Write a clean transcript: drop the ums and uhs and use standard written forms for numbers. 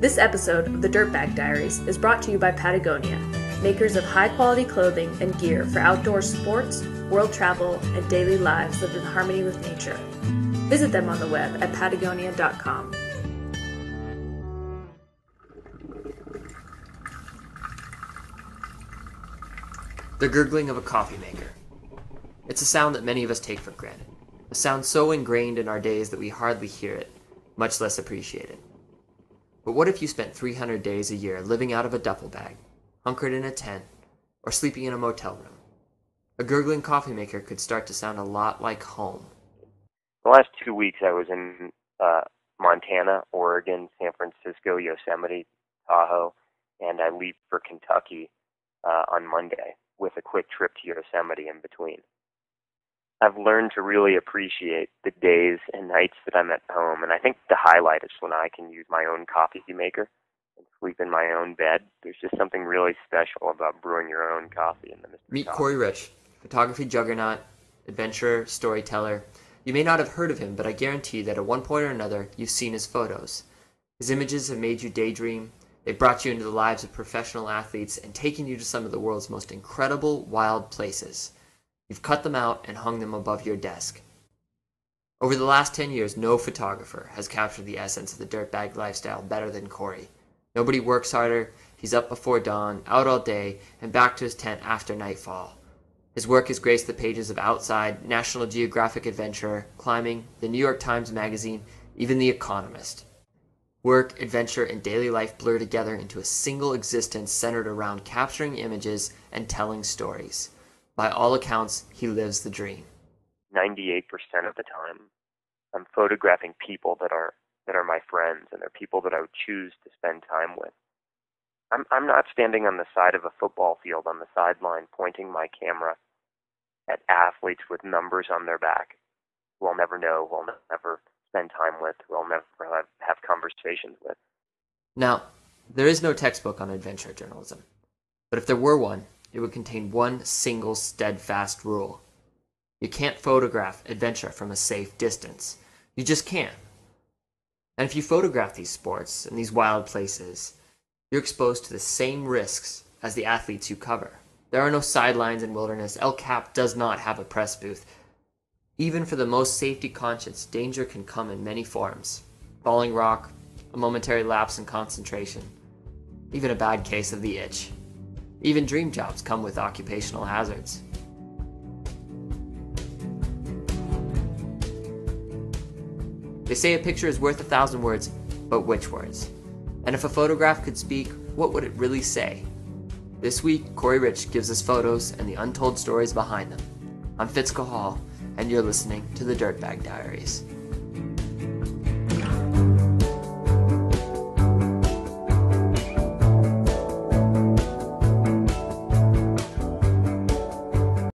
This episode of the Dirtbag Diaries is brought to you by Patagonia, makers of high-quality clothing and gear for outdoor sports, world travel, and daily lives lived in harmony with nature. Visit them on the web at patagonia.com. The gurgling of a coffee maker. It's a sound that many of us take for granted. A sound so ingrained in our days that we hardly hear it, much less appreciate it. But what if you spent 300 days a year living out of a duffel bag, hunkered in a tent, or sleeping in a motel room? A gurgling coffee maker could start to sound a lot like home. The last 2 weeks I was in Montana, Oregon, San Francisco, Yosemite, Tahoe, and I leave for Kentucky on Monday with a quick trip to Yosemite in between. I've learned to really appreciate the days and nights that I'm at home, and I think the highlight is when I can use my own coffee maker and sleep in my own bed. There's just something really special about brewing your own coffee in the midst of Meet coffee. Corey Rich, photography juggernaut, adventurer, storyteller. You may not have heard of him, but I guarantee that at one point or another, you've seen his photos. His images have made you daydream. They've brought you into the lives of professional athletes and taken you to some of the world's most incredible, wild places. You've cut them out and hung them above your desk. Over the last 10 years, no photographer has captured the essence of the dirtbag lifestyle better than Corey. Nobody works harder. He's up before dawn, out all day, and back to his tent after nightfall. His work has graced the pages of Outside, National Geographic Adventurer, Climbing, the New York Times Magazine, even The Economist. Work, adventure, and daily life blur together into a single existence centered around capturing images and telling stories. By all accounts, he lives the dream. 98% of the time, I'm photographing people that are my friends, and they're people that I would choose to spend time with. I'm not standing on the side of a football field on the sideline pointing my camera at athletes with numbers on their back who I'll never know, who I'll never spend time with, who I'll never have conversations with. Now, there is no textbook on adventure journalism, but if there were one, it would contain one single steadfast rule. You can't photograph adventure from a safe distance. You just can't. And if you photograph these sports and these wild places, you're exposed to the same risks as the athletes you cover. There are no sidelines in wilderness. El Cap does not have a press booth. Even for the most safety-conscious, danger can come in many forms. Falling rock, a momentary lapse in concentration, even a bad case of the itch. Even dream jobs come with occupational hazards. They say a picture is worth 1,000 words, but which words? And if a photograph could speak, what would it really say? This week, Corey Rich gives us photos and the untold stories behind them. I'm Fitz Cahal, and you're listening to the Dirtbag Diaries.